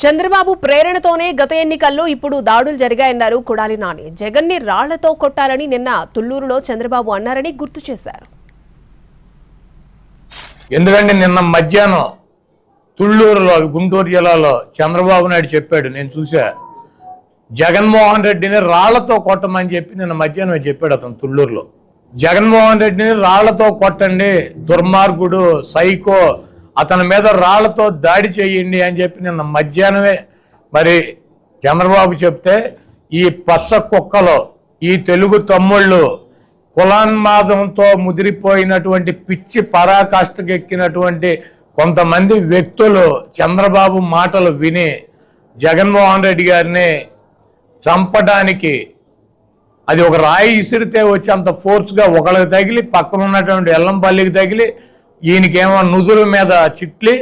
చంద్రబాబు ప్రేరణతోనే గత ఎన్నికల్లో ఇప్పుడు దాడులు జరిగాయన్నారు కొడాలి నాని. జగన్ని రాళ్లతో కొట్టాలని నిన్న తుళ్లూరులో చంద్రబాబు అన్నారని గుర్తు చేశారు. ఎందుకంటే నిన్న మధ్యాహ్నం తుళ్లూరులో గుంటూరు జిల్లాలో చంద్రబాబు నాయుడు చెప్పాడు, నేను చూసా, జగన్మోహన్ రెడ్డిని రాళ్లతో కొట్టమని చెప్పి నిన్న మధ్యాహ్నం చెప్పాడు అతను తుళ్లూరులో. జగన్మోహన్ రెడ్డిని రాళ్లతో కొట్టండి, దుర్మార్గుడు, సైకో, అతని మీద రాళ్లతో దాడి చేయండి అని చెప్పి నిన్న మధ్యాహ్నమే మరి చంద్రబాబు చెప్తే, ఈ పచ్చ కుక్కలో ఈ తెలుగు తమ్ముళ్ళు కులాన్మాదంతో ముదిరిపోయినటువంటి పిచ్చి పరాకాష్ఠకెక్కినటువంటి కొంతమంది వ్యక్తులు చంద్రబాబు మాటలు విని జగన్మోహన్ రెడ్డి గారిని చంపడానికి అది ఒక రాయి ఇసిరితే వచ్చి అంత ఫోర్స్గా ఒకళ్ళకి తగిలి పక్కన ఉన్నటువంటి ఎల్లంపల్లికి తగిలి ఈయనకేమో నుదురు మీద చిట్లి